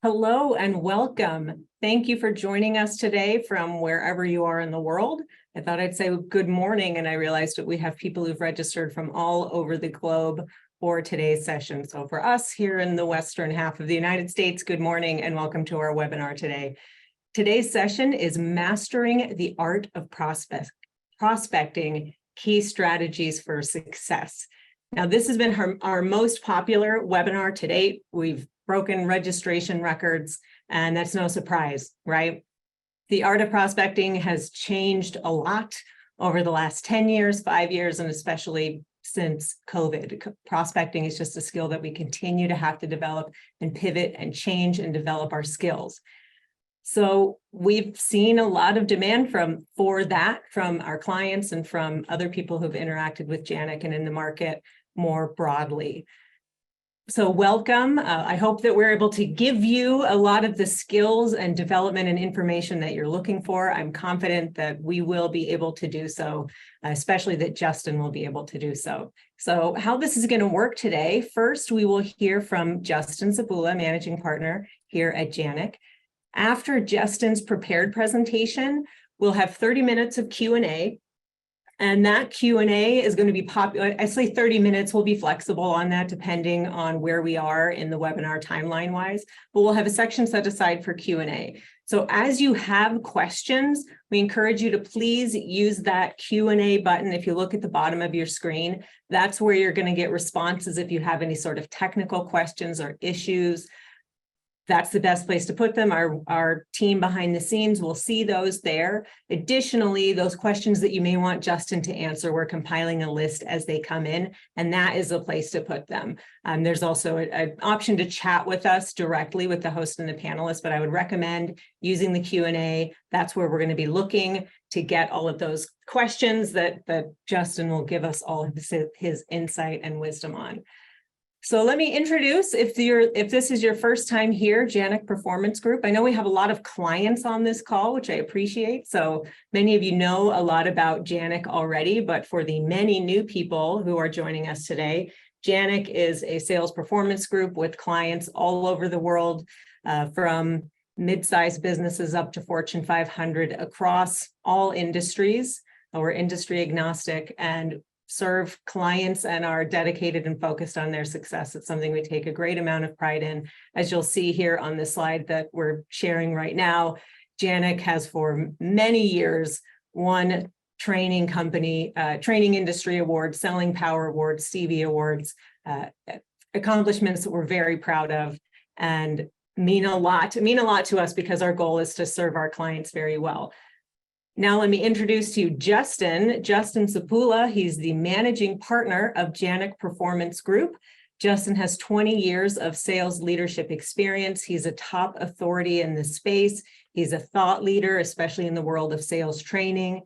Hello and welcome. Thank you for joining us today from wherever you are in the world. I thought I'd say good morning, and I realized that we have people who've registered from all over the globe for today's session. So for us here in the western half of the United States, good morning and welcome to our webinar today. Today's session is Mastering the Art of Prospecting, Key Strategies for Success. Now, this has been our most popular webinar to date. We've broken registration records, and that's no surprise, right? The art of prospecting has changed a lot over the last 10 years, 5 years, and especially since COVID. Prospecting is just a skill that we continue to have to develop and pivot and change and develop our skills. So we've seen a lot of demand for that from our clients and from other people who've interacted with Janik and in the market more broadly. So welcome. I hope that we're able to give you a lot of the skills and development and information that you're looking for. I'm confident that we will be able to do so, especially that Justin will be able to do so. So how this is going to work today, first we will hear from Justin Zabula, Managing Partner here at Janik. After Justin's prepared presentation, we'll have 30 minutes of Q&A. And that Q&A is going to be popular. I say 30 minutes, we'll be flexible on that depending on where we are in the webinar timeline wise, but we'll have a section set aside for Q&A. So as you have questions, we encourage you to please use that Q&A button. If you look at the bottom of your screen, that's where you're going to get responses if you have any sort of technical questions or issues. That's the best place to put them. Our team behind the scenes will see those there. Additionally, those questions that you may want Justin to answer, we're compiling a list as they come in, and that is a place to put them. There's also an option to chat with us directly with the host and the panelists, but I would recommend using the Q&A. That's where we're going to be looking to get all of those questions that Justin will give us all of his insight and wisdom on. So let me introduce, if this is your first time here, Janik Performance Group. I know we have a lot of clients on this call, which I appreciate. So many of you know a lot about Janik already, but for the many new people who are joining us today, Janik is a sales performance group with clients all over the world, from mid-sized businesses up to Fortune 500 across all industries. We're industry agnostic and serve clients and are dedicated and focused on their success. It's something we take a great amount of pride in. As you'll see here on the slide that we're sharing right now, Janik has for many years won training industry awards, Selling Power Awards, Stevie Awards, accomplishments that we're very proud of and mean a lot to us because our goal is to serve our clients very well. Now let me introduce to you Justin Zabula. He's the managing partner of Janik Performance Group. Justin has 20 years of sales leadership experience. He's a top authority in this space. He's a thought leader, especially in the world of sales training.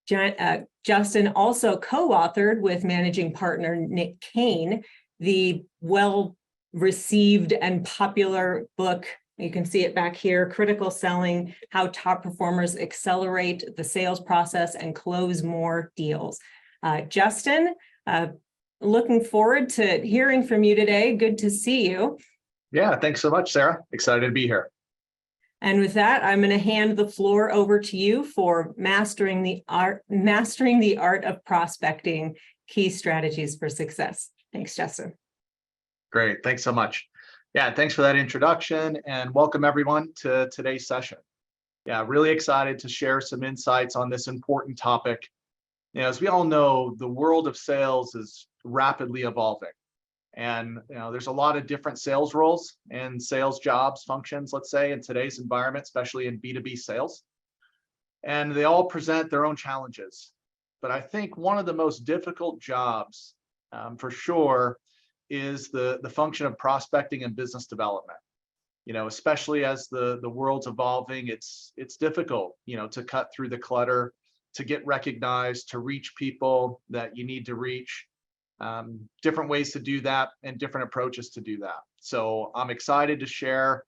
Justin also co-authored with managing partner Nick Kane, the well-received and popular book. You can see it back here, Critical Selling, How Top Performers Accelerate the Sales Process and Close More Deals. Justin, looking forward to hearing from you today. Good to see you. Yeah, thanks so much, Sarah. Excited to be here. And with that, I'm going to hand the floor over to you for mastering the art of prospecting, key strategies for success. Thanks, Justin. Great. Thanks so much. Yeah, thanks for that introduction and welcome everyone to today's session. Yeah, really excited to share some insights on this important topic. As we all know, the world of sales is rapidly evolving. And there's a lot of different sales roles and sales jobs, functions, let's say, in today's environment, especially in B2B sales. And they all present their own challenges. But I think one of the most difficult jobs, for sure, is the function of prospecting and business development. Especially as the world's evolving, it's difficult, to cut through the clutter, to get recognized, to reach people that you need to reach. Different ways to do that and different approaches to do that. So I'm excited to share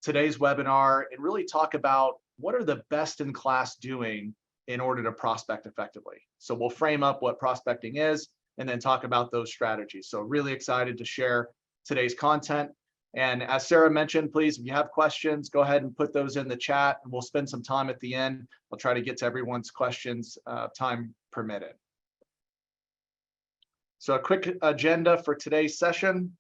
today's webinar and really talk about what are the best in class doing in order to prospect effectively. So we'll frame up what prospecting is and then talk about those strategies. So really excited to share today's content. And as Sarah mentioned, please, if you have questions, go ahead and put those in the chat, and we'll spend some time at the end. I'll try to get to everyone's questions, time permitted. So a quick agenda for today's session.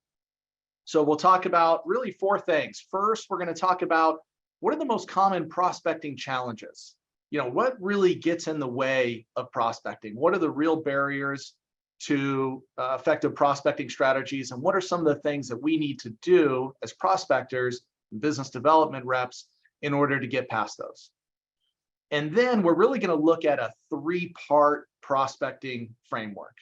So we'll talk about really 4 things. First, we're going to talk about what are the most common prospecting challenges? What really gets in the way of prospecting? What are the real barriers to effective prospecting strategies? And what are some of the things that we need to do as prospectors and business development reps in order to get past those? And then we're really going to look at a 3-part prospecting framework.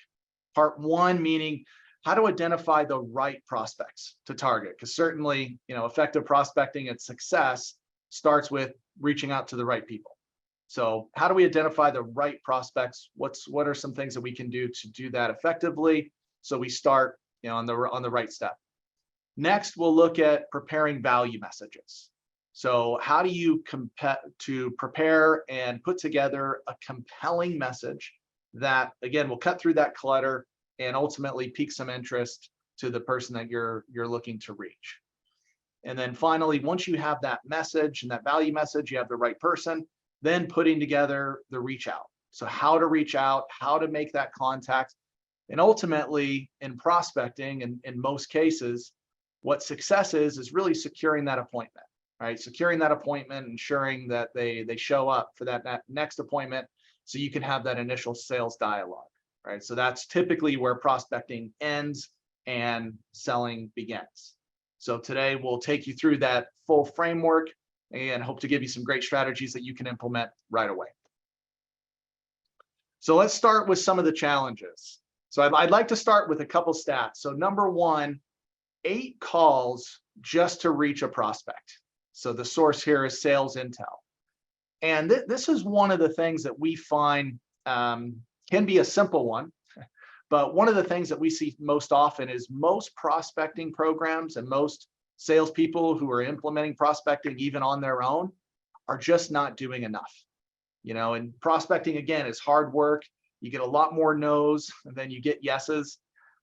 Part 1, meaning how to identify the right prospects to target, because certainly, effective prospecting and success starts with reaching out to the right people. So how do we identify the right prospects? What are some things that we can do to do that effectively? So we start, on the right step. Next, we'll look at preparing value messages. So how do you prepare and put together a compelling message that, again, will cut through that clutter and ultimately pique some interest to the person that you're looking to reach. And then finally, once you have that message and that value message, you have the right person, then putting together the reach out. So how to reach out, how to make that contact. And ultimately in prospecting, and in most cases, what success is really securing that appointment, right? Securing that appointment, ensuring that they show up for that next appointment so you can have that initial sales dialogue, right? So that's typically where prospecting ends and selling begins. So today we'll take you through that full framework and hope to give you some great strategies that you can implement right away. So let's start with some of the challenges. So I'd like to start with a couple stats. So number 1, 8 calls just to reach a prospect. So the source here is Sales Intel. And this is one of the things that we find can be a simple one, but one of the things that we see most often is most prospecting programs and most salespeople who are implementing prospecting even on their own are just not doing enough. And prospecting, again, is hard work. You get a lot more no's than you get yeses.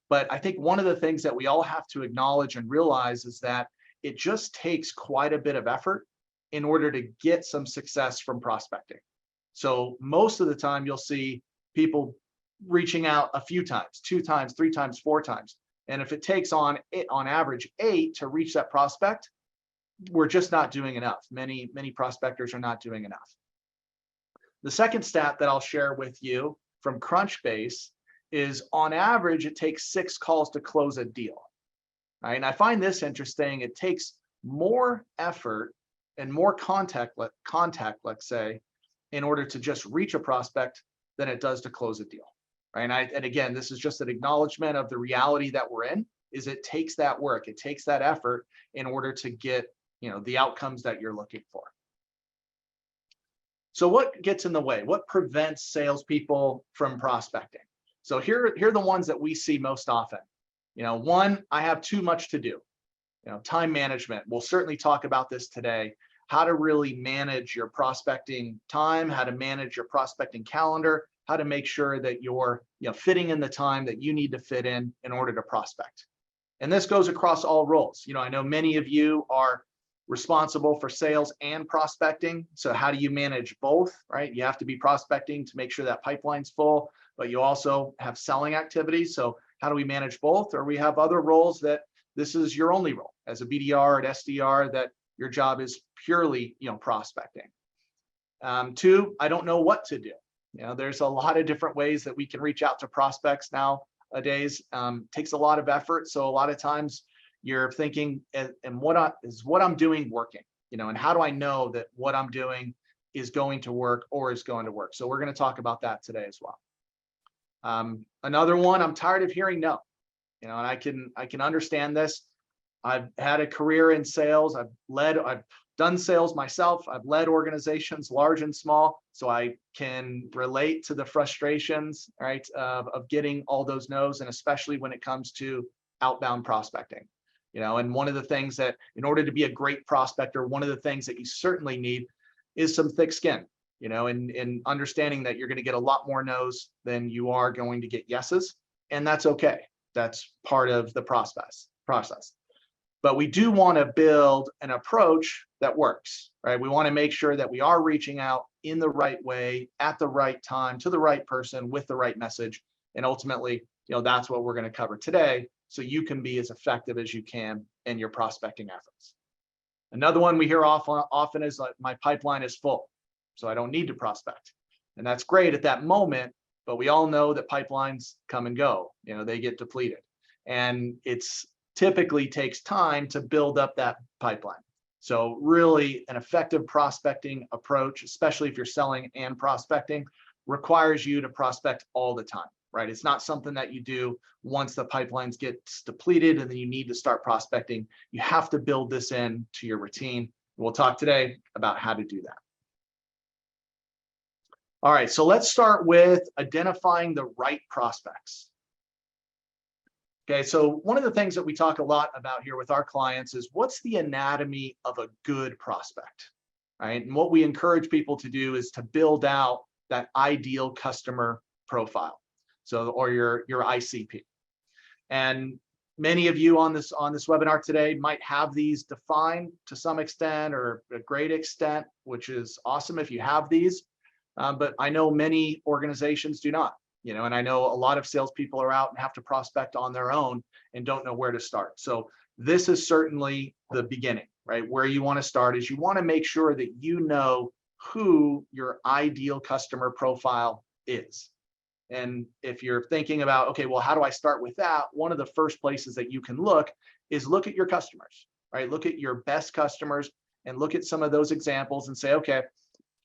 But I think one of the things that we all have to acknowledge and realize is that it just takes quite a bit of effort in order to get some success from prospecting. So most of the time you'll see people reaching out a few times, 2 times, 3 times, 4 times. And if it takes on average 8 to reach that prospect, we're just not doing enough. Many prospectors are not doing enough. The second stat that I'll share with you from Crunchbase is on average, it takes 6 calls to close a deal. Right? And I find this interesting. It takes more effort and more contact, let's say, in order to just reach a prospect than it does to close a deal. Right? And again, this is just an acknowledgement of the reality that we're in, is it takes that work, it takes that effort in order to get, the outcomes that you're looking for. So what gets in the way? What prevents salespeople from prospecting? So here are the ones that we see most often. 1, I have too much to do. Time management. We'll certainly talk about this today. How to really manage your prospecting time, how to manage your prospecting calendar, how to make sure that you're fitting in the time that you need to fit in order to prospect. And this goes across all roles. I know many of you are responsible for sales and prospecting. So how do you manage both, right? You have to be prospecting to make sure that pipeline's full, but you also have selling activities. So how do we manage both? Or we have other roles that this is your only role as a BDR and SDR, that your job is purely, prospecting. 2, I don't know what to do. There's a lot of different ways that we can reach out to prospects nowadays. Takes a lot of effort. So a lot of times you're thinking, and what I'm doing working, and how do I know that what I'm doing is going to work or is going to work? So we're going to talk about that today as well. Another one, I'm tired of hearing no, and I can understand this. I've had a career in sales. I've done sales myself. I've led organizations, large and small, so I can relate to the frustrations, right, of getting all those no's, and especially when it comes to outbound prospecting. And one of the things that, in order to be a great prospector, one of the things that you certainly need is some thick skin, and understanding that you're going to get a lot more no's than you are going to get yeses, and that's okay. That's part of the process. But we do want to build an approach that works, right? We want to make sure that we are reaching out in the right way, at the right time, to the right person with the right message. And ultimately, that's what we're going to cover today, so you can be as effective as you can in your prospecting efforts. Another one we hear often is like, my pipeline is full, so I don't need to prospect. And that's great at that moment, but we all know that pipelines come and go. They get depleted. And it's typically takes time to build up that pipeline. So really an effective prospecting approach, especially if you're selling and prospecting, requires you to prospect all the time, right? It's not something that you do once the pipelines get depleted and then you need to start prospecting. You have to build this in to your routine. We'll talk today about how to do that. All right, so let's start with identifying the right prospects. Okay, so one of the things that we talk a lot about here with our clients is what's the anatomy of a good prospect, right? And what we encourage people to do is to build out that ideal customer profile, or your ICP. And many of you on this webinar today might have these defined to some extent or a great extent, which is awesome if you have these. But I know many organizations do not. And I know a lot of salespeople are out and have to prospect on their own and don't know where to start. So this is certainly the beginning, right? Where you want to start is you want to make sure that you know who your ideal customer profile is. And if you're thinking about, okay, well, how do I start with that? One of the first places that you can look is look at your customers, right? Look at your best customers and look at some of those examples and say, okay,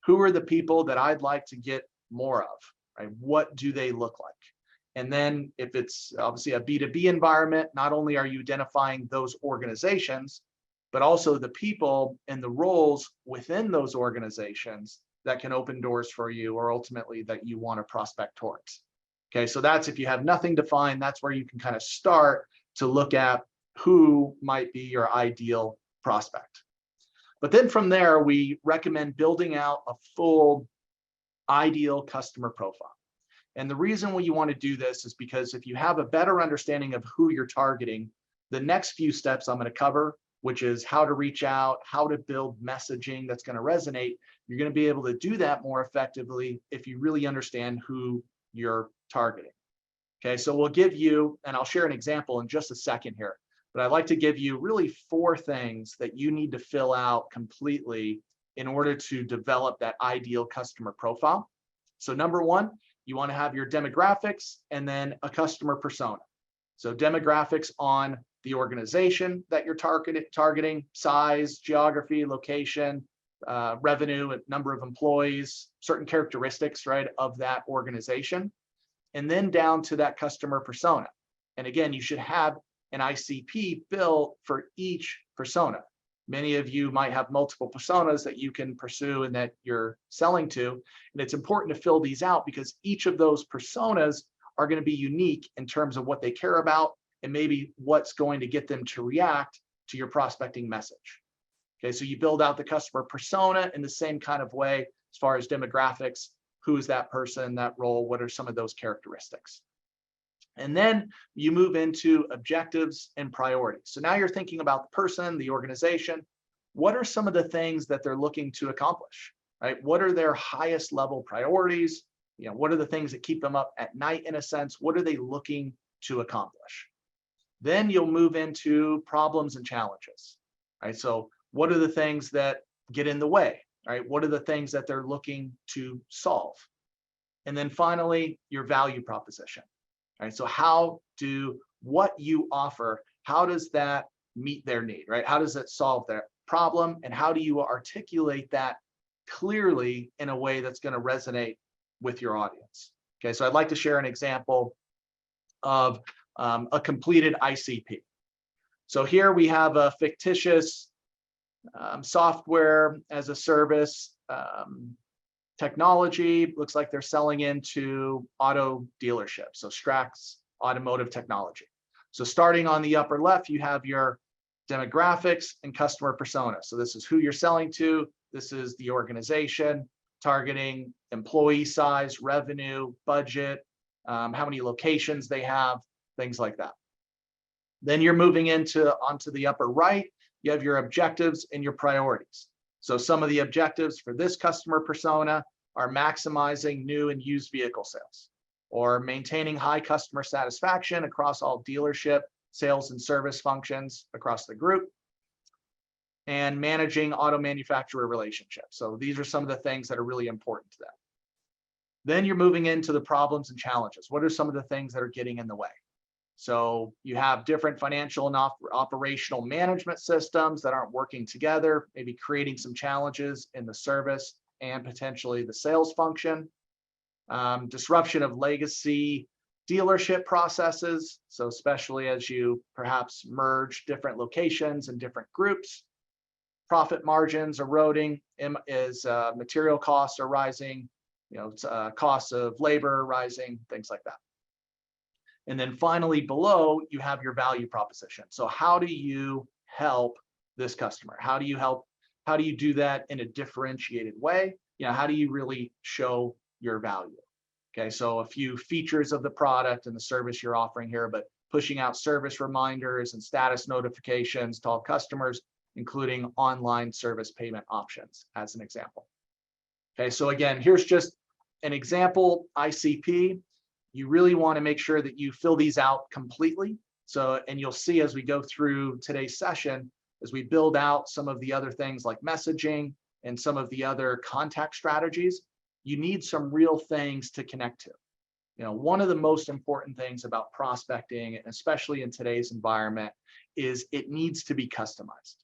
who are the people that I'd like to get more of? Right? What do they look like? And then if it's obviously a B2B environment, not only are you identifying those organizations, but also the people and the roles within those organizations that can open doors for you or ultimately that you want to prospect towards. Okay, so that's if you have nothing defined, that's where you can kind of start to look at who might be your ideal prospect. But then from there, we recommend building out a full ideal customer profile. And the reason why you want to do this is because if you have a better understanding of who you're targeting, the next few steps I'm going to cover, which is how to reach out, how to build messaging that's going to resonate, you're going to be able to do that more effectively if you really understand who you're targeting. Okay, so we'll give you, and I'll share an example in just a second here, but I'd like to give you really 4 things that you need to fill out completely in order to develop that ideal customer profile. So number 1, you want to have your demographics and then a customer persona. So demographics on the organization that you're targeting, size, geography, location, revenue, number of employees, certain characteristics, right, of that organization, and then down to that customer persona. And again, you should have an ICP built for each persona. Many of you might have multiple personas that you can pursue and that you're selling to. And it's important to fill these out because each of those personas are going to be unique in terms of what they care about and maybe what's going to get them to react to your prospecting message. Okay, so you build out the customer persona in the same kind of way as far as demographics. Who is that person, that role? What are some of those characteristics? And then you move into objectives and priorities. So now you're thinking about the person, the organization. What are some of the things that they're looking to accomplish, right? What are their highest level priorities? What are the things that keep them up at night in a sense? What are they looking to accomplish? Then you'll move into problems and challenges, right? So what are the things that get in the way, right? What are the things that they're looking to solve? And then finally, your value proposition. Right, so what you offer, how does that meet their need, right? How does it solve their problem? And how do you articulate that clearly in a way that's going to resonate with your audience? Okay, so I'd like to share an example of a completed ICP. So here we have a fictitious software as a service technology. Looks like they're selling into auto dealerships. So Strax Automotive Technology. So starting on the upper left, you have your demographics and customer persona. So this is who you're selling to. This is the organization, targeting employee size, revenue, budget, how many locations they have, things like that. Then you're moving onto the upper right, you have your objectives and your priorities. So some of the objectives for this customer persona are maximizing new and used vehicle sales, or maintaining high customer satisfaction across all dealership, sales, and service functions across the group, and managing auto manufacturer relationships. So these are some of the things that are really important to them. Then you're moving into the problems and challenges. What are some of the things that are getting in the way? So you have different financial and operational management systems that aren't working together, maybe creating some challenges in the service and potentially the sales function. Disruption of legacy dealership processes. So especially as you perhaps merge different locations and different groups. Profit margins eroding as material costs are rising, costs of labor rising, things like that. And then finally below, you have your value proposition. So how do you help this customer? How do you do that in a differentiated way? How do you really show your value? Okay, so a few features of the product and the service you're offering here, but pushing out service reminders and status notifications to all customers, including online service payment options as an example. Okay, so again, here's just an example ICP. You really want to make sure that you fill these out completely. So, and you'll see as we go through today's session, as we build out some of the other things like messaging and some of the other contact strategies, you need some real things to connect to. One of the most important things about prospecting, and especially in today's environment, is it needs to be customized,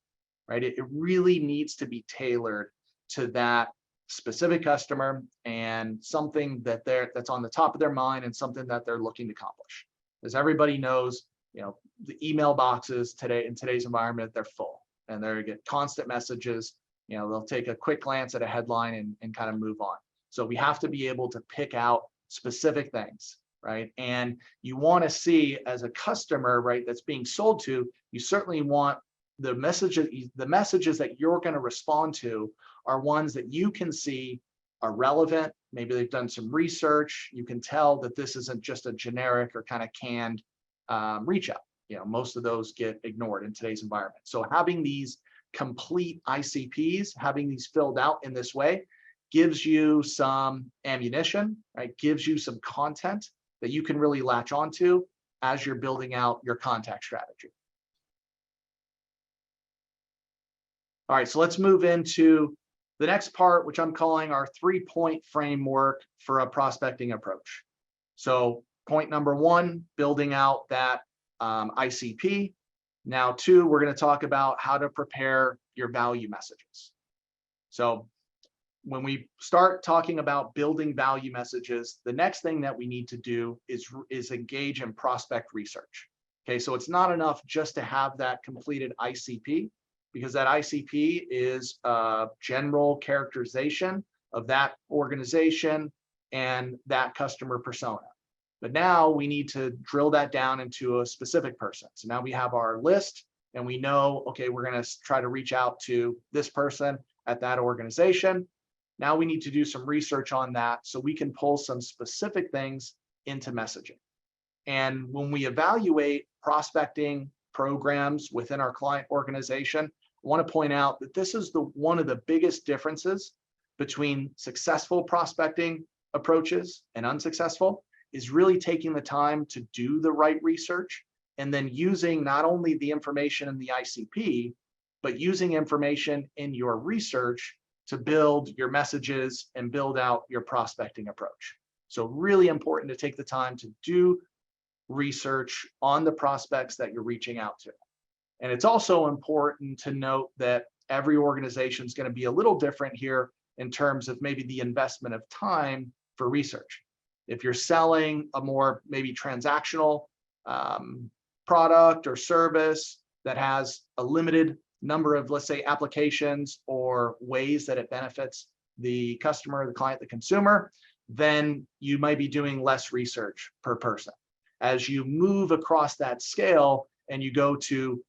right? It really needs to be tailored to that specific customer and something that's on the top of their mind and something that they're looking to accomplish. As everybody knows, the email boxes today in today's environment, they're full and they get constant messages. They'll take a quick glance at a headline and kind of move on. So we have to be able to pick out specific things, right? And you want to see as a customer, right, that's being sold to, you certainly want the messages that you're going to respond to are ones that you can see are relevant. Maybe they've done some research. You can tell that this isn't just a generic or kind of canned reach out. Most of those get ignored in today's environment. So having these complete ICPs, having these filled out in this way, gives you some ammunition, right? Gives you some content that you can really latch onto as you're building out your contact strategy. All right, so let's move into the next part, which I'm calling our 3-point framework for a prospecting approach. So point number 1, building out that ICP. Now 2, we're going to talk about how to prepare your value messages. So when we start talking about building value messages, the next thing that we need to do is engage in prospect research. Okay, so it's not enough just to have that completed ICP, because that ICP is a general characterization of that organization and that customer persona. But now we need to drill that down into a specific person. So now we have our list and we know, okay, we're going to try to reach out to this person at that organization. Now we need to do some research on that so we can pull some specific things into messaging. And when we evaluate prospecting programs within our client organization, I want to point out that this is one of the biggest differences between successful prospecting approaches and unsuccessful, is really taking the time to do the right research and then using not only the information in the ICP, but using information in your research to build your messages and build out your prospecting approach. So really important to take the time to do research on the prospects that you're reaching out to. And it's also important to note that every organization is going to be a little different here in terms of maybe the investment of time for research. If you're selling a more maybe transactional product or service that has a limited number of, let's say, applications or ways that it benefits the customer, the client, the consumer, then you might be doing less research per person. As you move across that scale and you go to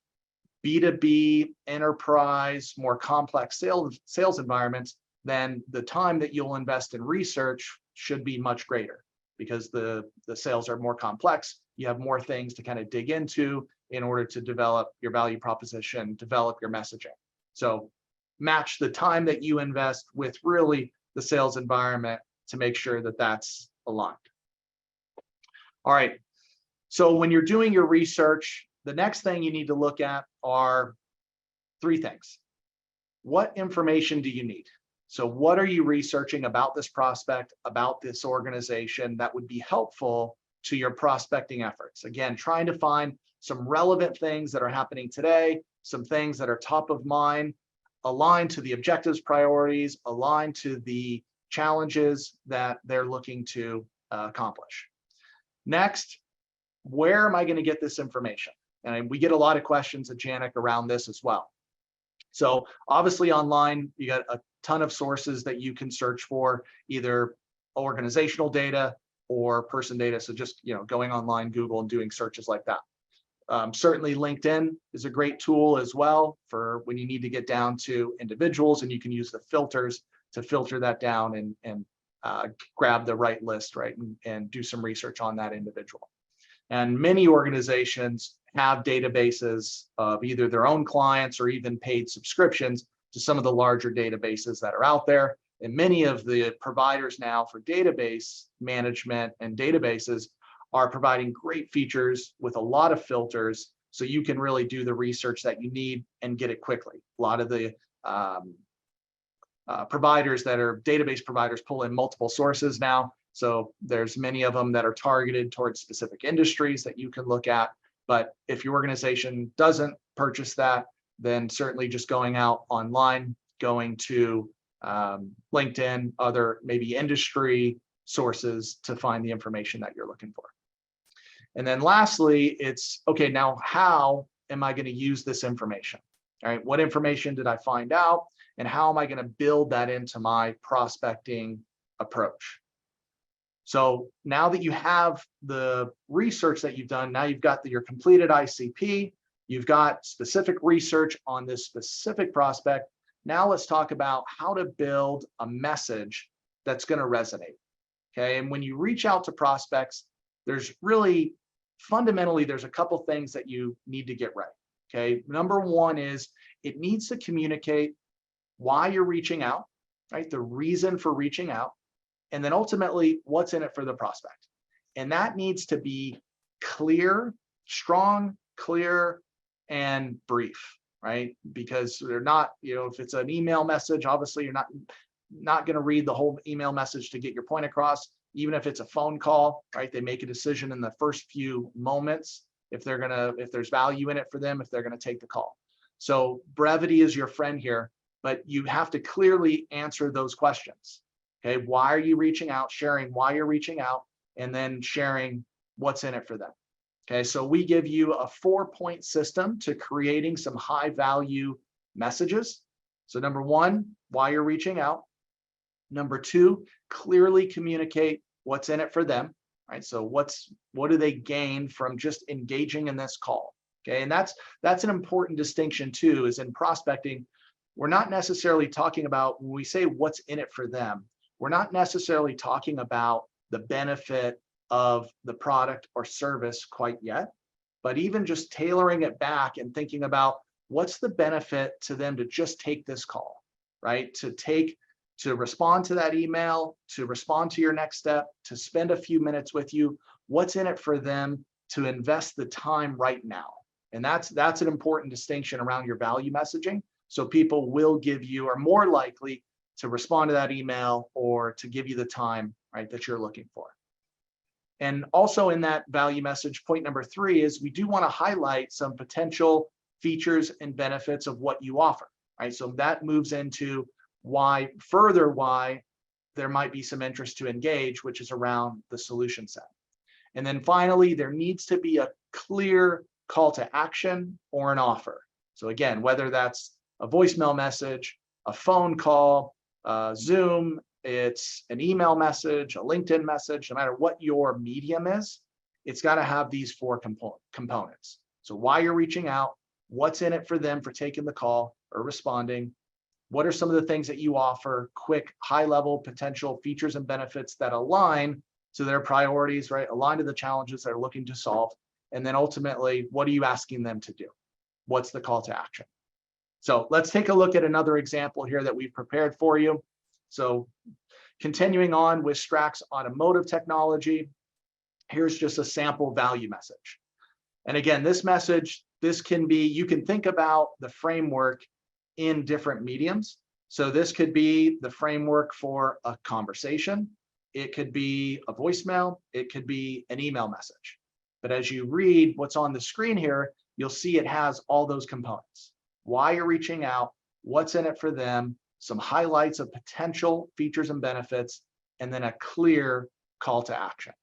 B2B, enterprise, more complex sales environments, then the time that you'll invest in research should be much greater because the sales are more complex you have more things to kind of dig into in order to develop your value proposition, develop your messaging. So match the time that you invest with really the sales environment to make sure that that's aligned. All right. So when you're doing your research, the next thing you need to look at are three things. What information do you need? So what are you researching about this prospect, about this organization that would be helpful to your prospecting efforts? Again, trying to find some relevant things that are happening today, some things that are top of mind, aligned to the objectives, priorities, aligned to the challenges that they're looking to accomplish. Next, where am I going to get this information? And we get a lot of questions at Janik around this as well. So obviously online, you got a ton of sources that you can search for, either organizational data or person data. So just, going online, Google, and doing searches like that. Certainly LinkedIn is a great tool as well for when you need to get down to individuals, and you can use the filters to filter that down and grab the right list, right, and do some research on that individual. And many organizations have databases of either their own clients or even paid subscriptions to some of the larger databases that are out there. And many of the providers now for database management and databases are providing great features with a lot of filters, so you can really do the research that you need and get it quickly. A lot of the providers that are database providers pull in multiple sources now. So there's many of them that are targeted towards specific industries that you can look at. But if your organization doesn't purchase that, then certainly just going out online, going to LinkedIn, other maybe industry sources to find the information that you're looking for. And then lastly, it's, okay, now how am I going to use this information? All right, what information did I find out? And how am I going to build that into my prospecting approach? So now that you have the research that you've done, now you've got your completed ICP, you've got specific research on this specific prospect. Now let's talk about how to build a message that's going to resonate. Okay, and when you reach out to prospects, there's really fundamentally, there's a couple things that you need to get right. Okay, number one is it needs to communicate why you're reaching out, right? The reason for reaching out. And then ultimately, what's in it for the prospect? And that needs to be clear, strong, clear, and brief, right? Because they're not, if it's an email message, obviously you're not going to read the whole email message to get your point across. Even if it's a phone call, right? They make a decision in the first few moments if there's value in it for them, if they're going to take the call. So brevity is your friend here, but you have to clearly answer those questions. Okay, why are you reaching out? Sharing why you're reaching out, and then sharing what's in it for them. Okay, so we give you a 4-point system to creating some high value messages. So number one, why you're reaching out. Number two, clearly communicate what's in it for them, right? So what do they gain from just engaging in this call? Okay, and that's an important distinction too, is in prospecting, we're not necessarily talking about, when we say what's in it for them, we're not necessarily talking about the benefit of the product or service quite yet, but even just tailoring it back and thinking about what's the benefit to them to just take this call, right? To respond to that email, to respond to your next step, to spend a few minutes with you, what's in it for them to invest the time right now? And that's an important distinction around your value messaging. So people will are more likely to respond to that email or to give you the time, right, that you're looking for. And also in that value message, point number 3 is we do want to highlight some potential features and benefits of what you offer, right? So that moves into why there might be some interest to engage, which is around the solution set. And then finally, there needs to be a clear call to action or an offer. So again, whether that's a voicemail message, a phone call, Zoom, it's an email message, a LinkedIn message, no matter what your medium is, it's got to have these 4 components. So why you're reaching out, what's in it for them for taking the call or responding, what are some of the things that you offer, quick, high-level potential features and benefits that align to their priorities, right? Aligned to the challenges they're looking to solve. And then ultimately, what are you asking them to do? What's the call to action? So let's take a look at another example here that we've prepared for you. So continuing on with Strack's automotive technology, here's just a sample value message. And again, this message, this can be, you can think about the framework in different mediums. So this could be the framework for a conversation. It could be a voicemail. It could be an email message. But as you read what's on the screen here, you'll see it has all those components. Why you're reaching out, what's in it for them, some highlights of potential features and benefits, and then a clear call to action.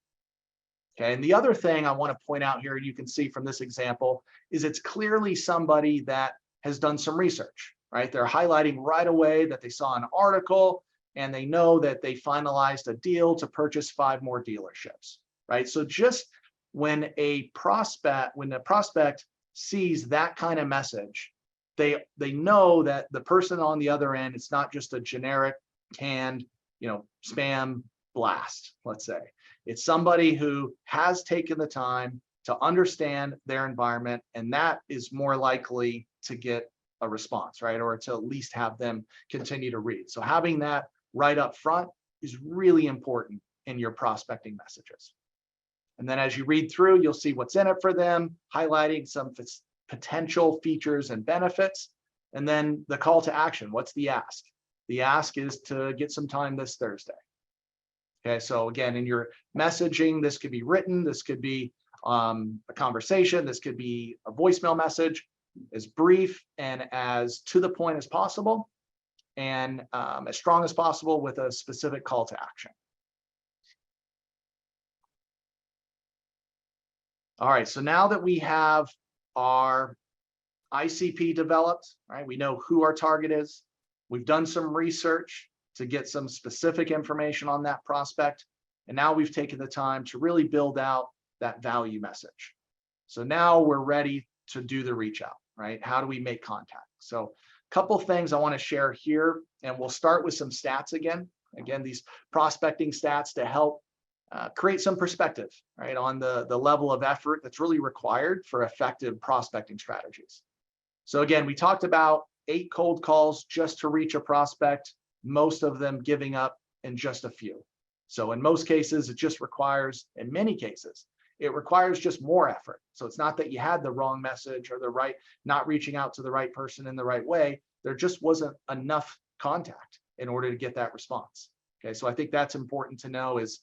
Okay, and the other thing I want to point out here, you can see from this example, is it's clearly somebody that has done some research, right? They're highlighting right away that they saw an article and they know that they finalized a deal to purchase 5 more dealerships, right? So just when the prospect sees that kind of message, they know that the person on the other end, it's not just a generic canned, spam blast, let's say. It's somebody who has taken the time to understand their environment, and that is more likely to get a response, right? Or to at least have them continue to read. So having that right up front is really important in your prospecting messages. And then as you read through, you'll see what's in it for them, highlighting some potential features and benefits. And then the call to action, what's the ask? The ask is to get some time this Thursday. Okay, so again, in your messaging, this could be written, this could be a conversation, this could be a voicemail message, as brief and as to the point as possible, and as strong as possible with a specific call to action. All right, so now that we have our ICP developed, right, we know who our target is, we've done some research to get some specific information on that prospect, and now we've taken the time to really build out that value message. So now we're ready to do the reach out, right? How do we make contact? So a couple of things I want to share here, and we'll start with some stats again. Again, these prospecting stats to help create some perspective, right, on the level of effort that's really required for effective prospecting strategies. So again, we talked about 8 cold calls just to reach a prospect, most of them giving up in just a few. So in most cases, it just requires, in many cases, it requires just more effort. So it's not that you had the wrong message or not reaching out to the right person in the right way. There just wasn't enough contact in order to get that response. Okay, so I think that's important to know, is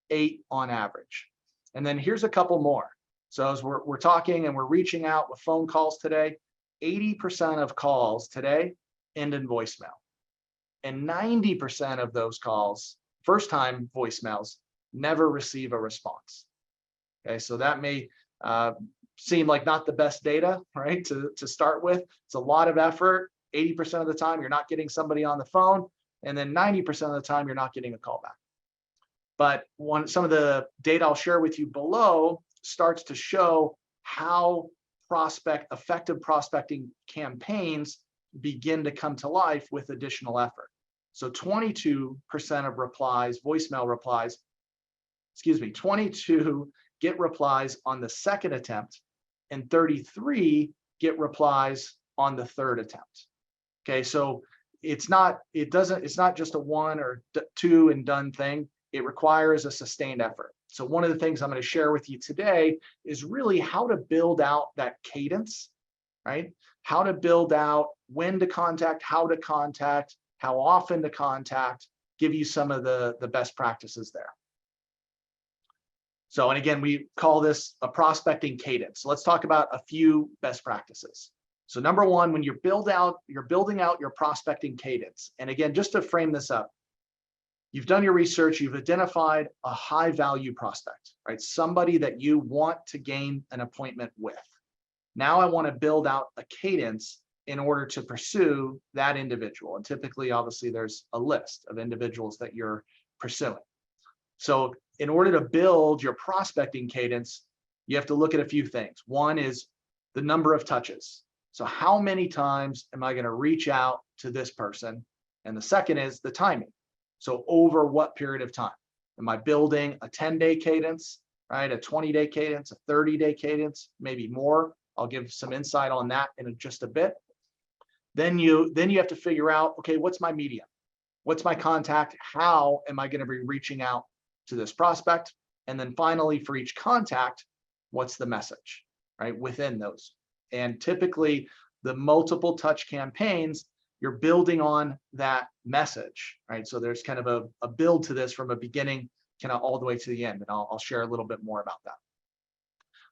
8 on average. And then here's a couple more. So as we're talking and we're reaching out with phone calls today, 80% of calls today end in voicemail. And 90% of those calls, first-time voicemails, never receive a response. Okay, so that may seem like not the best data, right, to start with. It's a lot of effort. 80% of the time, you're not getting somebody on the phone, and then 90% of the time, you're not getting a call back. But some of the data I'll share with you below starts to show how effective prospecting campaigns begin to come to life with additional effort. So 22% of replies, voicemail replies, 22 get replies on the second attempt, and 33 get replies on the third attempt. Okay, so it's not just a 1 or 2 and done thing. It requires a sustained effort. So one of the things I'm going to share with you today is really how to build out that cadence, right? How to build out when to contact, how to contact, how often to contact, give you some of the best practices there. So, and again, we call this a prospecting cadence. So let's talk about a few best practices. So number 1, when you're building out your prospecting cadence. And again, just to frame this up, you've done your research, you've identified a high value prospect, right? Somebody that you want to gain an appointment with. Now I want to build out a cadence in order to pursue that individual. And typically, obviously, there's a list of individuals that you're pursuing. So in order to build your prospecting cadence, you have to look at a few things. One is the number of touches. So how many times am I going to reach out to this person? And the second is the timing. So over what period of time? Am I building a 10-day cadence, right? A 20-day cadence, a 30-day cadence, maybe more. I'll give some insight on that in just a bit. Then you have to figure out, okay, what's my medium? What's my contact? How am I going to be reaching out to this prospect? And then finally, for each contact, what's the message, right, within those? And typically, the multiple touch campaigns, you're building on that message, right? So there's kind of a build to this from a beginning kind of all the way to the end. And I'll share a little bit more about that.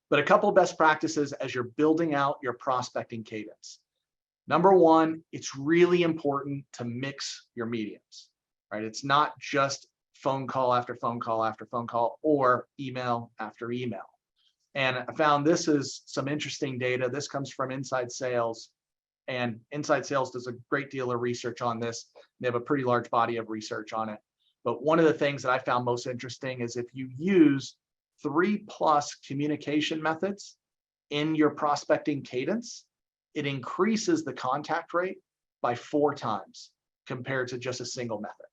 But a couple of best practices as you're building out your prospecting cadence. Number one, it's really important to mix your mediums, right? It's not just phone call after phone call after phone call or email after email. And I found this is some interesting data. This comes from Inside Sales, and Inside Sales does a great deal of research on this. They have a pretty large body of research on it. But one of the things that I found most interesting is if you use 3+ communication methods in your prospecting cadence, it increases the contact rate by 4 times compared to just a single method.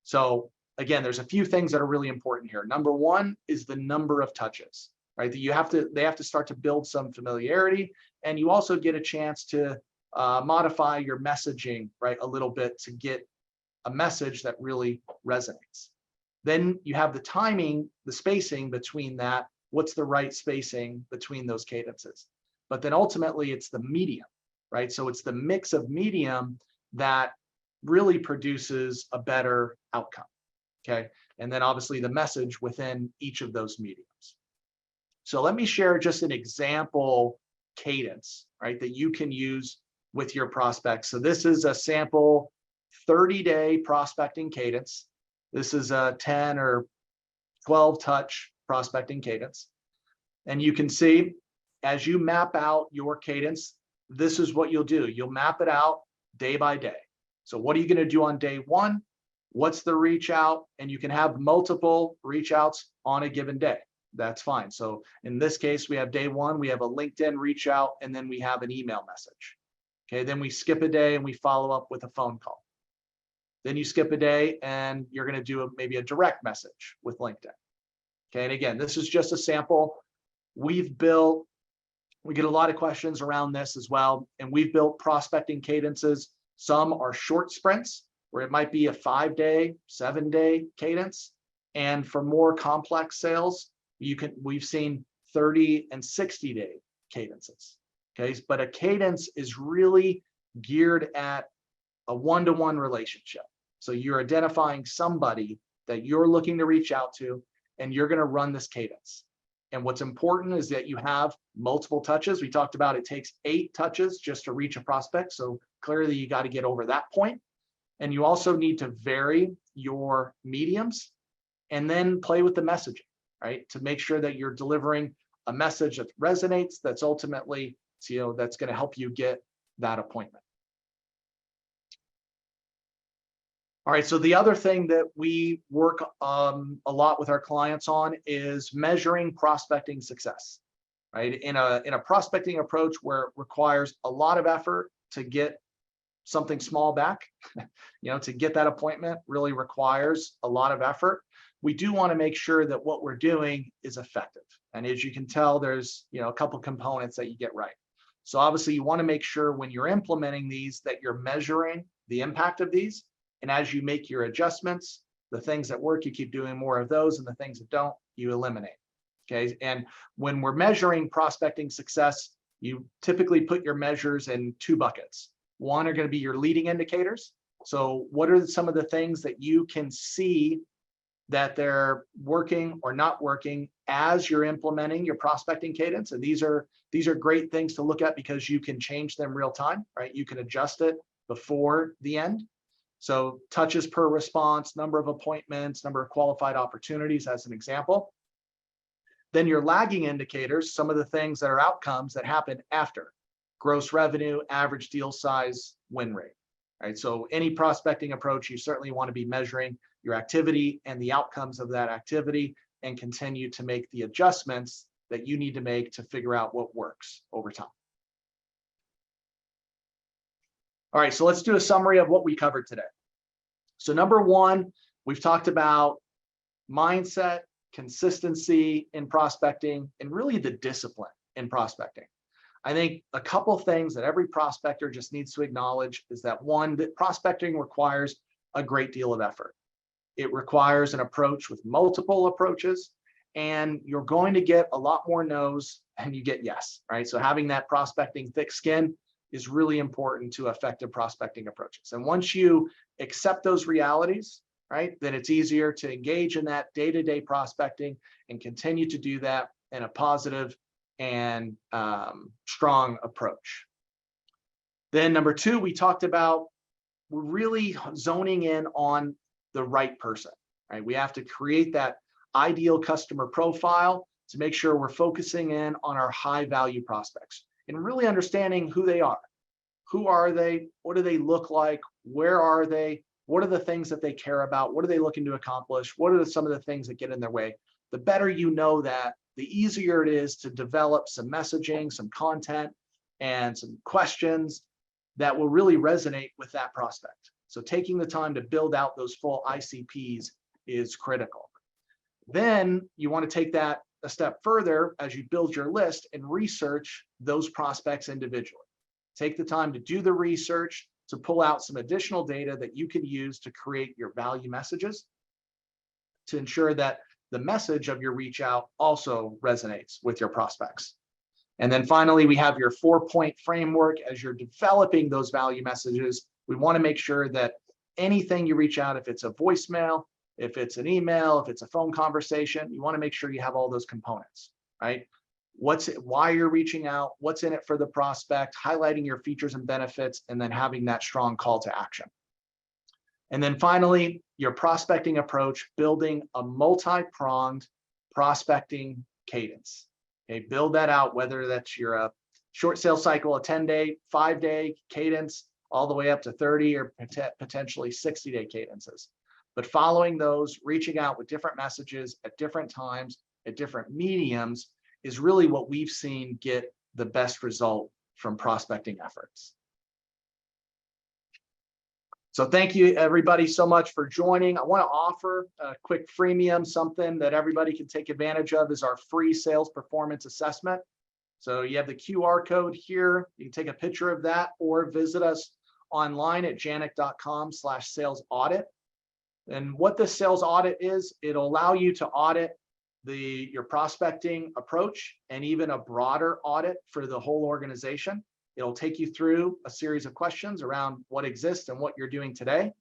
So again, there's a few things that are really important here. Number one is the number of touches, right? That they have to start to build some familiarity, and you also get a chance to modify your messaging, right, a little bit to get a message that really resonates. Then you have the timing, the spacing between that. What's the right spacing between those cadences? But then ultimately it's the medium, right? So it's the mix of medium that really produces a better outcome, okay? And then obviously the message within each of those mediums. So let me share just an example cadence, right, that you can use with your prospects. So this is a sample 30-day prospecting cadence. This is a 10 or 12 touch prospecting cadence. And you can see as you map out your cadence, this is what you'll do. You'll map it out day by day. So what are you going to do on day one? What's the reach out? And you can have multiple reach outs on a given day. That's fine. So in this case, we have day one, we have a LinkedIn reach out, and then we have an email message. Okay, then we skip a day and we follow up with a phone call. Then you skip a day and you're going to do maybe a direct message with LinkedIn. Okay, and again, this is just a sample. We get a lot of questions around this as well, and we've built prospecting cadences. Some are short sprints where it might be a 5-day, 7-day cadence, and for more complex sales, we've seen 30 and 60-day cadences. Okay, but a cadence is really geared at a one-to-one relationship. So you're identifying somebody that you're looking to reach out to, and you're going to run this cadence. And what's important is that you have multiple touches. We talked about it takes 8 touches just to reach a prospect. So clearly you got to get over that point. And you also need to vary your mediums and then play with the messaging, right? To make sure that you're delivering a message that resonates, that's ultimately, that's going to help you get that appointment. All right, so the other thing that we work a lot with our clients on is measuring prospecting success, right? In a prospecting approach where it requires a lot of effort to get something small back, to get that appointment really requires a lot of effort. We do want to make sure that what we're doing is effective. And as you can tell, there's a couple components that you get right. So obviously you want to make sure when you're implementing these that you're measuring the impact of these. And as you make your adjustments, the things that work, you keep doing more of those, and the things that don't, you eliminate. Okay. And when we're measuring prospecting success, you typically put your measures in 2 buckets. One are going to be your leading indicators. So what are some of the things that you can see that they're working or not working as you're implementing your prospecting cadence? And these are great things to look at because you can change them real time, right? You can adjust it before the end. So touches per response, number of appointments, number of qualified opportunities as an example. Then your lagging indicators, some of the things that are outcomes that happen after: gross revenue, average deal size, win rate. Right? So any prospecting approach, you certainly want to be measuring your activity and the outcomes of that activity and continue to make the adjustments that you need to make to figure out what works over time. All right, so let's do a summary of what we covered today. So number one, we've talked about mindset, consistency in prospecting, and really the discipline in prospecting. I think a couple things that every prospector just needs to acknowledge is that one, that prospecting requires a great deal of effort. It requires an approach with multiple approaches, and you're going to get a lot more no's than you get yes, right? So having that prospecting thick skin is really important to effective prospecting approaches. And once you accept those realities, right, then it's easier to engage in that day-to-day prospecting and continue to do that in a positive and strong approach. Then number two, we talked about really zoning in on the right person, right? We have to create that ideal customer profile to make sure we're focusing in on our high value prospects and really understanding who they are. Who are they? What do they look like? Where are they? What are the things that they care about? What are they looking to accomplish? What are some of the things that get in their way? The better you know that, the easier it is to develop some messaging, some content, and some questions that will really resonate with that prospect. So taking the time to build out those full ICPs is critical. Then you want to take that a step further as you build your list and research those prospects individually. Take the time to do the research, to pull out some additional data that you can use to create your value messages, to ensure that the message of your reach out also resonates with your prospects. And then finally, we have your 4-point framework. As you're developing those value messages, we want to make sure that anything you reach out, if it's a voicemail, if it's an email, if it's a phone conversation, you want to make sure you have all those components, right? Why you're reaching out, what's in it for the prospect, highlighting your features and benefits, and then having that strong call to action. And then finally, your prospecting approach, building a multi-pronged prospecting cadence. Okay, build that out, whether that's your short sales cycle, a 10-day, 5-day cadence, all the way up to 30 or potentially 60-day cadences. But following those, reaching out with different messages at different times, at different mediums, is really what we've seen get the best result from prospecting efforts. So thank you everybody so much for joining. I want to offer a quick freemium, something that everybody can take advantage of is our free sales performance assessment. So you have the QR code here. You can take a picture of that or visit us online at janik.com/sales audit. And what the sales audit is, it'll allow you to audit your prospecting approach and even a broader audit for the whole organization. It'll take you through a series of questions around what exists and what you're doing today.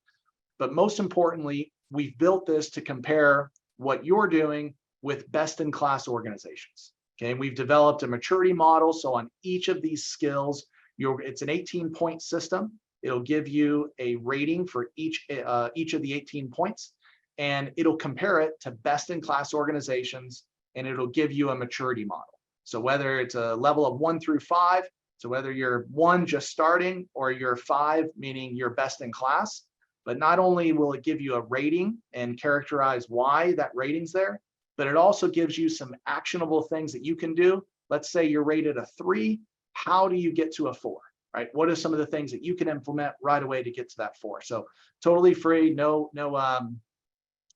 But most importantly, we've built this to compare what you're doing with best-in-class organizations. Okay, and we've developed a maturity model. So on each of these skills, it's an 18-point system. It'll give you a rating for each of the 18 points, and it'll compare it to best-in-class organizations, and it'll give you a maturity model. So whether it's a level of 1 through 5, so whether you're 1 just starting or you're 5, meaning you're best in class, but not only will it give you a rating and characterize why that rating's there, but it also gives you some actionable things that you can do. Let's say you're rated a 3, how do you get to a 4, right? What are some of the things that you can implement right away to get to that 4? So totally free,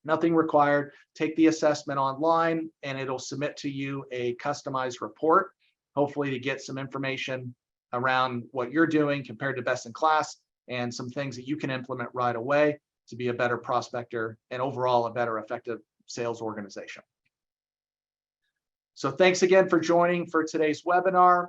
nothing required. Take the assessment online and it'll submit to you a customized report, hopefully to get some information around what you're doing compared to best in class and some things that you can implement right away to be a better prospector and overall a better effective sales organization. So thanks again for joining for today's webinar.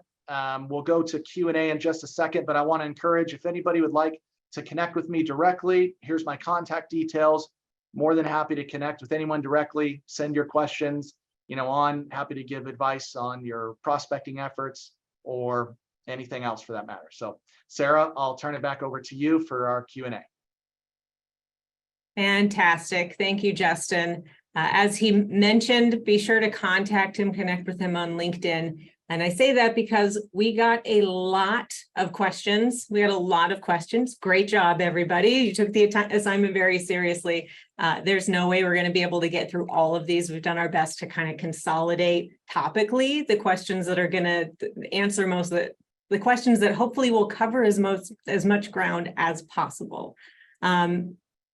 We'll go to Q&A in just a second, but I want to encourage if anybody would like to connect with me directly, here's my contact details. More than happy to connect with anyone directly, send your questions, happy to give advice on your prospecting efforts or anything else for that matter. So Sarah, I'll turn it back over to you for our Q&A. Fantastic. Thank you, Justin. As he mentioned, be sure to contact him, connect with him on LinkedIn. And I say that because we got a lot of questions. We had a lot of questions. Great job, everybody. You took the assignment very seriously. There's no way we're going to be able to get through all of these. We've done our best to kind of consolidate topically the questions that are going to answer most of the questions that hopefully will cover as much ground as possible.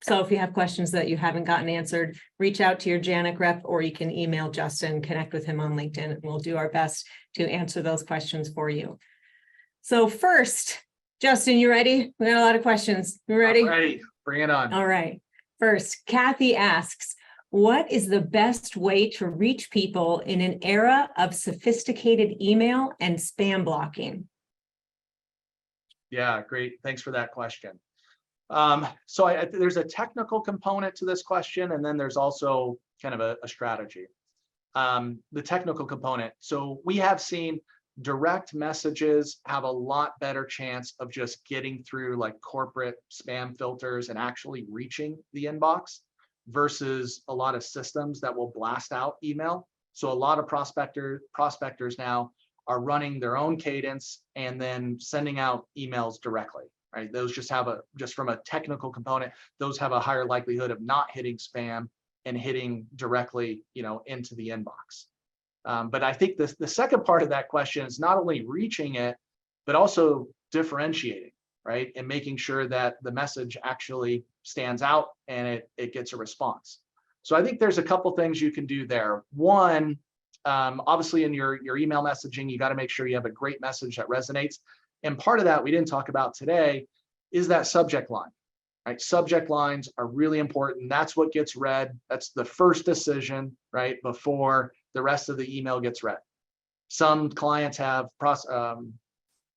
So if you have questions that you haven't gotten answered, reach out to your JANIC rep, or you can email Justin, connect with him on LinkedIn, and we'll do our best to answer those questions for you. So first, Justin, you ready? We got a lot of questions. You ready? I'm ready. Bring it on. All right. First, Kathy asks, what is the best way to reach people in an era of sophisticated email and spam blocking? Yeah, great. Thanks for that question. So there's a technical component to this question, and then there's also kind of a strategy. The technical component. So we have seen direct messages have a lot better chance of just getting through like corporate spam filters and actually reaching the inbox versus a lot of systems that will blast out email. So a lot of prospectors now are running their own cadence and then sending out emails directly, right? Those just from a technical component, those have a higher likelihood of not hitting spam and hitting directly, into the inbox. But I think the second part of that question is not only reaching it, but also differentiating, right? And making sure that the message actually stands out and it gets a response. So I think there's a couple things you can do there. One, obviously in your email messaging, you got to make sure you have a great message that resonates. And part of that we didn't talk about today is that subject line, right? Subject lines are really important. That's what gets read. That's the first decision, right? Before the rest of the email gets read. Some clients have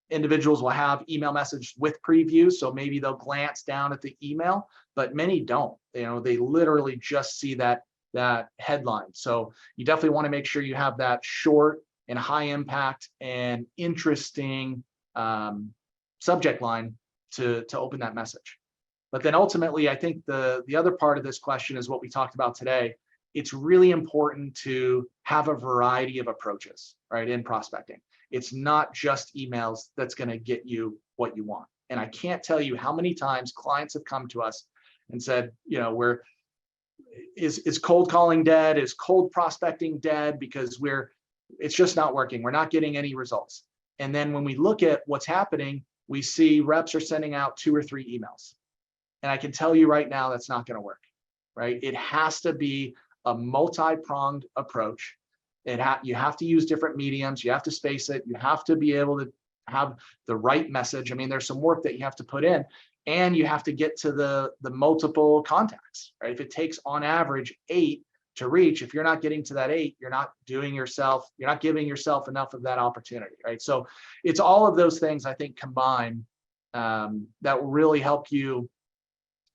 individuals will have email message with previews, so maybe they'll glance down at the email, but many don't. They literally just see that headline. So you definitely want to make sure you have that short and high impact and interesting subject line to open that message. But then ultimately, I think the other part of this question is what we talked about today. It's really important to have a variety of approaches, right, in prospecting. It's not just emails that's going to get you what you want. And I can't tell you how many times clients have come to us and said, is cold calling dead? Is cold prospecting dead? Because it's just not working. We're not getting any results. And then when we look at what's happening, we see reps are sending out 2 or 3 emails. And I can tell you right now, that's not going to work, right? It has to be a multi-pronged approach. You have to use different mediums. You have to space it. You have to be able to have the right message. I mean, there's some work that you have to put in, and you have to get to the multiple contacts, right? If it takes on average 8 to reach, if you're not getting to that 8, you're not giving yourself enough of that opportunity, right? So it's all of those things, I think, combined that will really help you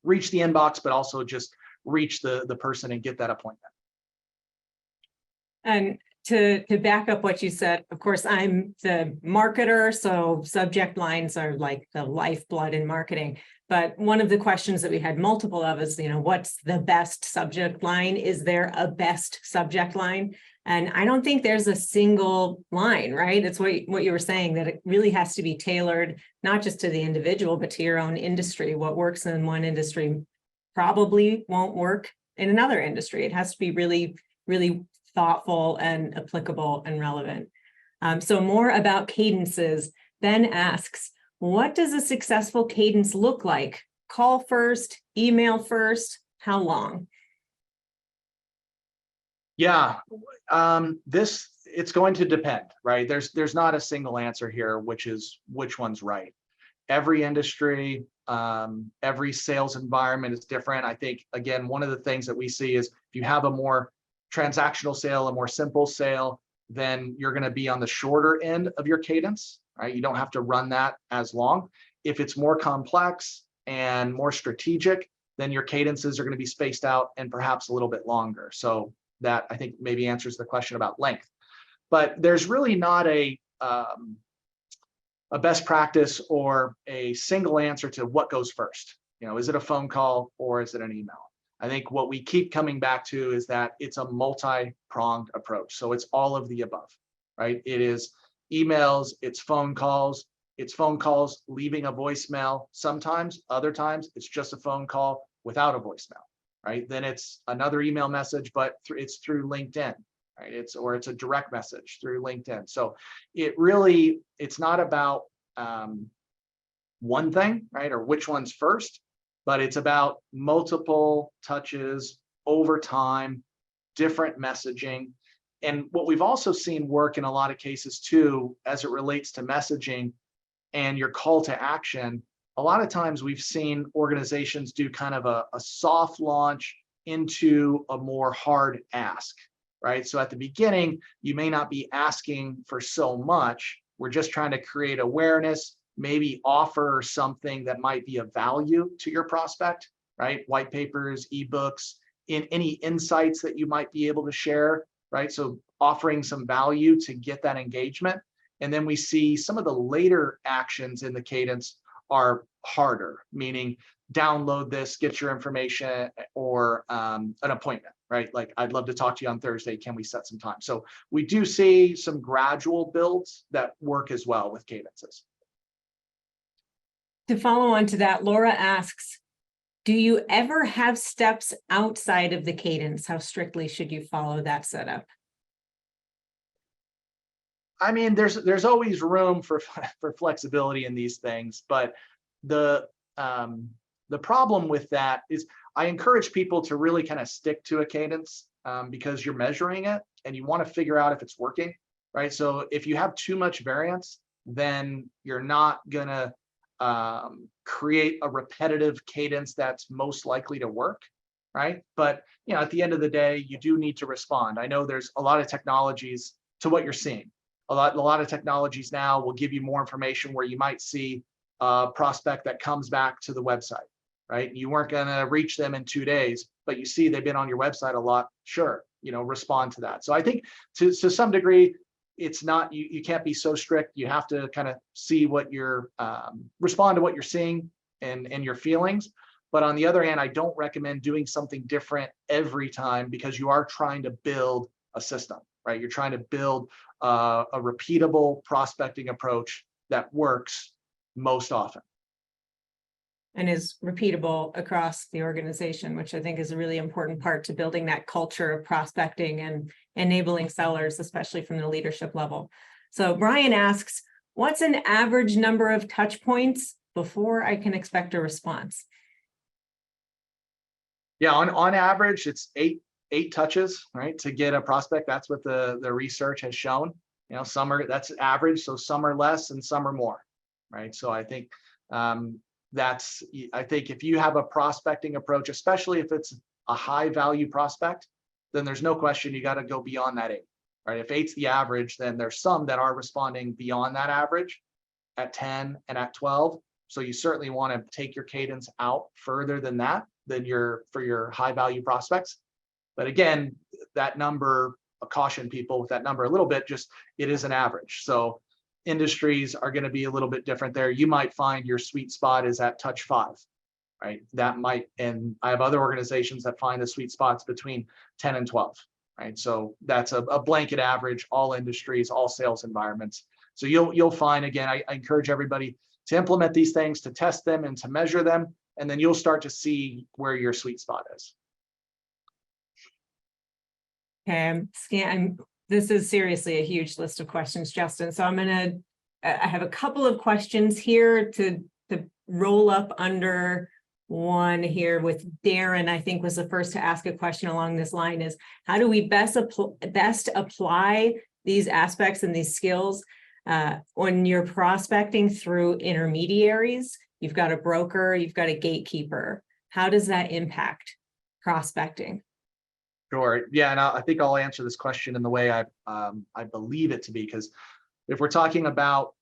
reach the inbox, but also just reach the person and get that appointment. And to back up what you said, of course, I'm the marketer, so subject lines are like the lifeblood in marketing. But one of the questions that we had multiple of is, what's the best subject line? Is there a best subject line? And I don't think there's a single line, right? It's what you were saying, that it really has to be tailored, not just to the individual, but to your own industry. What works in one industry probably won't work in another industry. It has to be really, really thoughtful and applicable and relevant. So more about cadences. Ben asks, what does a successful cadence look like? Call first, email first, how long? Yeah, it's going to depend, right? There's not a single answer here, which one's right. Every industry, every sales environment is different. I think, again, one of the things that we see is if you have a more transactional sale, a more simple sale, then you're going to be on the shorter end of your cadence, right? You don't have to run that as long. If it's more complex and more strategic, then your cadences are going to be spaced out and perhaps a little bit longer. So that, I think, maybe answers the question about length. But there's really not a best practice or a single answer to what goes first. Is it a phone call or is it an email? I think what we keep coming back to is that it's a multi-pronged approach. So it's all of the above, right? It is emails, it's phone calls leaving a voicemail. Sometimes, other times, it's just a phone call without a voicemail, right? Then it's another email message, but it's through LinkedIn, right? It's a direct message through LinkedIn. So it's not about one thing, right? Or which one's first. but it's about multiple touches over time, different messaging. And what we've also seen work in a lot of cases too, as it relates to messaging and your call to action, a lot of times we've seen organizations do kind of a soft launch into a more hard ask, right? So at the beginning, you may not be asking for so much. We're just trying to create awareness, maybe offer something that might be of value to your prospect, right? White papers, ebooks, in any insights that you might be able to share, right? So offering some value to get that engagement. And then we see some of the later actions in the cadence are harder, meaning download this, get your information, or an appointment, right? Like, I'd love to talk to you on Thursday. Can we set some time? So we do see some gradual builds that work as well with cadences. To follow on to that, Laura asks, do you ever have steps outside of the cadence? How strictly should you follow that setup? I mean, there's always room for flexibility in these things, but the problem with that is I encourage people to really kind of stick to a cadence because you're measuring it and you want to figure out if it's working, right? So if you have too much variance, then you're not gonna create a repetitive cadence that's most likely to work, right? But at the end of the day, you do need to respond. I know there's a lot of technologies to what you're seeing. A lot of technologies now will give you more information where you might see a prospect that comes back to the website, right? You weren't going to reach them in 2 days, but you see they've been on your website a lot. Sure, respond to that. So I think to some degree, it's not, you can't be so strict. You have to kind of see what you're, respond to what you're seeing and your feelings. But on the other hand, I don't recommend doing something different every time because you are trying to build a system, right? You're trying to build a repeatable prospecting approach that works most often. And is repeatable across the organization, which I think is a really important part to building that culture of prospecting and enabling sellers, especially from the leadership level. So Brian asks, what's an average number of touch points before I can expect a response? Yeah, on average, it's eight touches, right, to get a prospect. That's what the research has shown. That's average, so some are less and some are more, right? So I think I think if you have a prospecting approach, especially if it's a high value prospect, then there's no question you got to go beyond that 8, right? If 8's the average, then there's some that are responding beyond that average at 10 and at 12. So you certainly want to take your cadence out further than that, for your high value prospects. But again, that number, I caution people with that number a little bit, just it is an average. So industries are going to be a little bit different there. You might find your sweet spot is at touch 5, right? And I have other organizations that find the sweet spots between 10 and 12, right? So that's a blanket average, all industries, all sales environments. So you'll find, again, I encourage everybody to implement these things, to test them and to measure them, and then you'll start to see where your sweet spot is. Okay, this is seriously a huge list of questions, Justin. So I have a couple of questions here to roll up under one here with Darren, I think was the first to ask a question along this line is, how do we best apply these aspects and these skills when you're prospecting through intermediaries? You've got a broker, you've got a gatekeeper. How does that impact prospecting? Sure. Yeah, and I think I'll answer this question in the way I believe it to be, because if we're talking about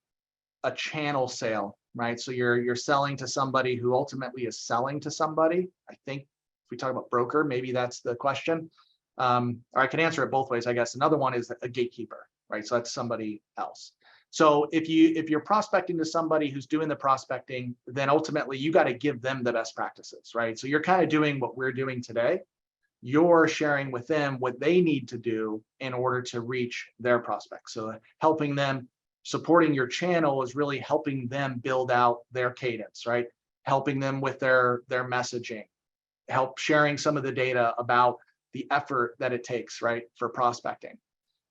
a channel sale, right? So you're selling to somebody who ultimately is selling to somebody. I think if we talk about broker, maybe that's the question. Or I can answer it both ways, I guess. Another one is a gatekeeper, right? So that's somebody else. So if you're prospecting to somebody who's doing the prospecting, then ultimately you got to give them the best practices, right? So you're kind of doing what we're doing today. You're sharing with them what they need to do in order to reach their prospects. So helping them, supporting your channel is really helping them build out their cadence, right? Helping them with their messaging, sharing some of the data about the effort that it takes, right, for prospecting.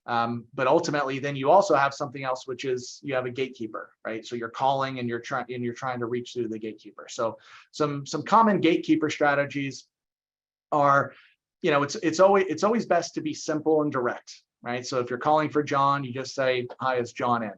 But ultimately, then you also have something else, which is you have a gatekeeper, right? So you're calling and you're trying to reach through the gatekeeper. So some common gatekeeper strategies are, it's always best to be simple and direct, right? So if you're calling for John, you just say, "Hi, it's John in."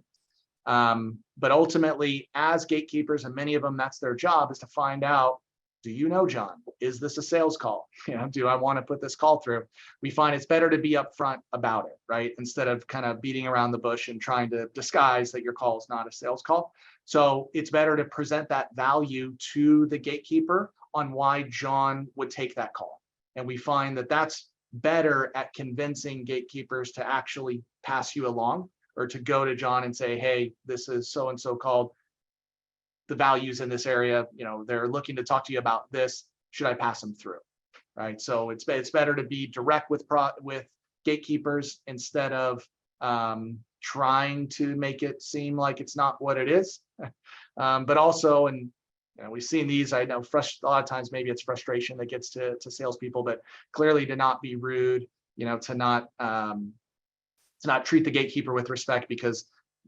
But ultimately, as gatekeepers, and many of them, that's their job, is to find out, do you know John? Is this a sales call? Do I want to put this call through? We find it's better to be upfront about it, right? Instead of kind of beating around the bush and trying to disguise that your call is not a sales call. So it's better to present that value to the gatekeeper on why John would take that call. And we find that that's better at convincing gatekeepers to actually pass you along, or to go to John and say, "Hey, this is so-and-so called. The values in this area, they're looking to talk to you about this. Should I pass them through?" Right. So it's better to be direct with gatekeepers instead of trying to make it seem like it's not what it is. But also, and we've seen these, I know a lot of times maybe it's frustration that gets to salespeople, but clearly to not be rude, to not treat the gatekeeper with respect, because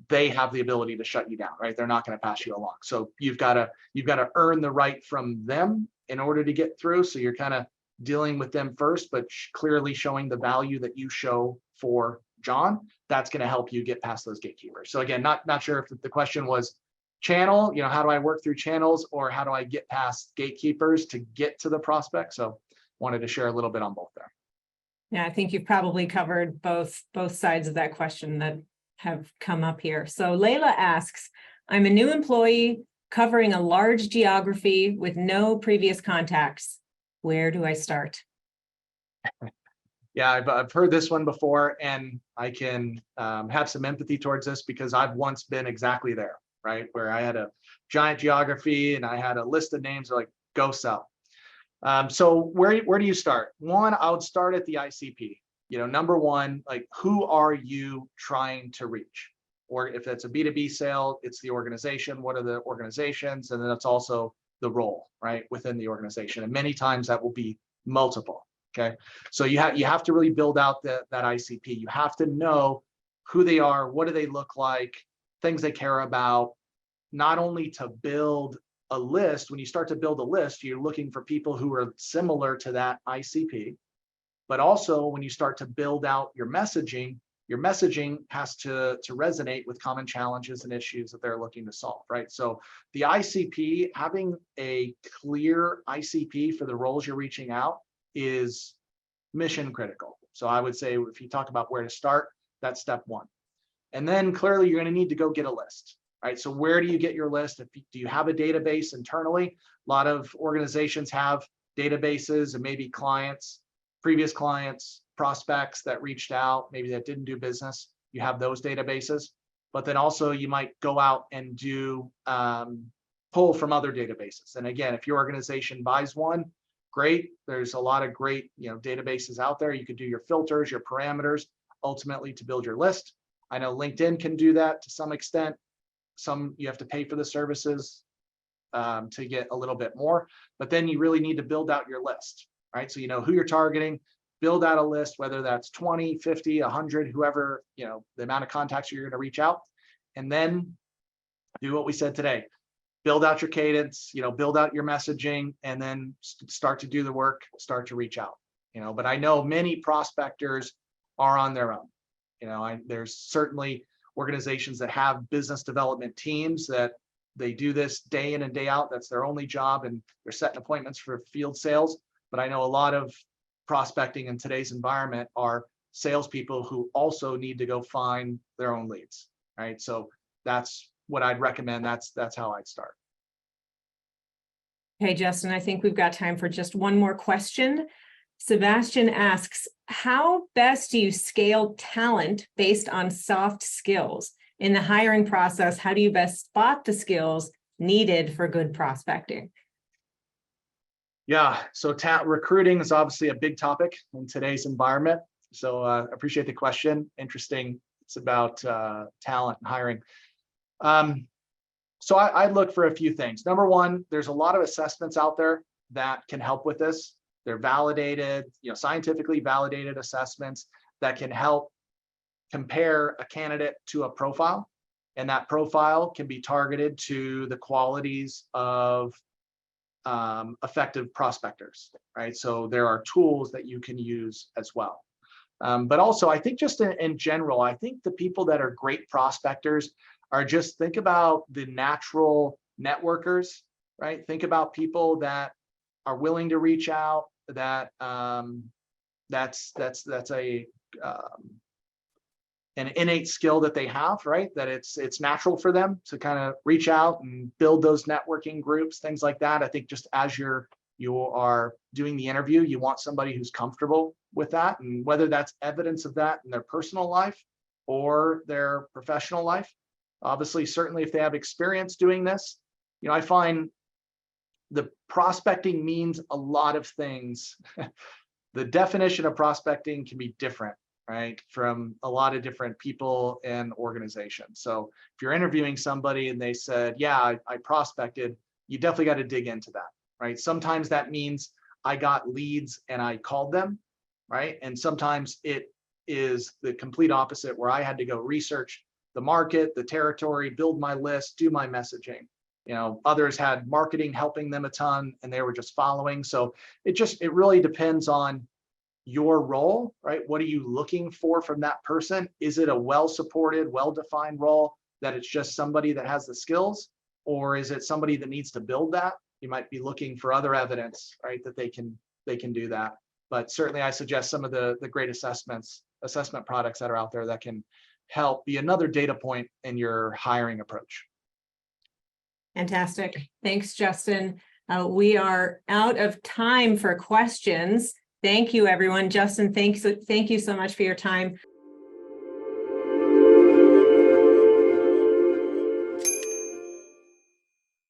they have the ability to shut you down, right? They're not going to pass you along. So you've got to earn the right from them in order to get through. So you're kind of dealing with them first, but clearly showing the value that you show for John. That's going to help you get past those gatekeepers. So again, not sure if the question was channel, how do I work through channels, or how do I get past gatekeepers to get to the prospect? So wanted to share a little bit on both there. Yeah, I think you've probably covered both sides of that question that have come up here. So Layla asks, "I'm a new employee covering a large geography with no previous contacts. Where do I start?" Yeah, I've heard this one before, and I can have some empathy towards this, because I've once been exactly there, right? Where I had a giant geography and I had a list of names like, go sell. So where do you start? One, I would start at the ICP. Number one, like, who are you trying to reach? Or if it's a B2B sale, it's the organization. What are the organizations? And then it's also the role, right, within the organization. And many times that will be multiple. Okay. So you have to really build out that ICP. You have to know who they are, what do they look like, things they care about, not only to build a list. When you start to build a list, you're looking for people who are similar to that ICP. But also, when you start to build out your messaging has to resonate with common challenges and issues that they're looking to solve, right? So the ICP, having a clear ICP for the roles you're reaching out is mission critical. So I would say, if you talk about where to start, that's step one. And then clearly you're going to need to go get a list, right? So where do you get your list? Do you have a database internally? A lot of organizations have databases, and maybe previous clients, prospects that reached out, maybe that didn't do business. You have those databases, but then also you might go out and do pull from other databases. And again, if your organization buys one, great. There's a lot of great databases out there. You could do your filters, your parameters, ultimately to build your list. I know LinkedIn can do that to some extent. Some you have to pay for the services to get a little bit more, but then you really need to build out your list, right? So you know who you're targeting, build out a list, whether that's 20, 50, 100, whoever, the amount of contacts you're going to reach out, and then do what we said today. Build out your cadence, build out your messaging, and then start to do the work, start to reach out, but I know many prospectors are on their own. There's certainly organizations that have business development teams that they do this day in and day out. That's their only job, and they're setting appointments for field sales. But I know a lot of prospecting in today's environment are salespeople who also need to go find their own leads, right? So that's what I'd recommend. That's how I'd start. Okay, Justin, I think we've got time for just one more question. Sebastian asks, how best do you scale talent based on soft skills? In the hiring process, how do you best spot the skills needed for good prospecting? Yeah, so recruiting is obviously a big topic in today's environment. So appreciate the question. Interesting. It's about talent and hiring. So I look for a few things. Number one, there's a lot of assessments out there that can help with this. They're validated, scientifically validated assessments that can help compare a candidate to a profile, and that profile can be targeted to the qualities of effective prospectors, right? So there are tools that you can use as well. But also, I think just in general, I think the people that are great prospectors are just, think about the natural networkers, right? Think about people that are willing to reach out, that that's an innate skill that they have, right? That it's natural for them to kind of reach out and build those networking groups, things like that. I think just as you are doing the interview, you want somebody who's comfortable with that, and whether that's evidence of that in their personal life or their professional life. Obviously, certainly if they have experience doing this, I find the prospecting means a lot of things. The definition of prospecting can be different, right, from a lot of different people and organizations. So if you're interviewing somebody and they said, yeah, I prospected, you definitely got to dig into that, right? Sometimes that means I got leads and I called them, right? And sometimes it is the complete opposite, where I had to go research the market, the territory, build my list, do my messaging. Others had marketing helping them a ton and they were just following. So it really depends on your role, right? What are you looking for from that person? Is it a well-supported, well-defined role that it's just somebody that has the skills, or is it somebody that needs to build that? You might be looking for other evidence, right, that they can do that. But certainly I suggest some of the great assessment products that are out there that can help be another data point in your hiring approach. Fantastic. Thanks, Justin. We are out of time for questions. Thank you, everyone. Justin, thank you so much for your time.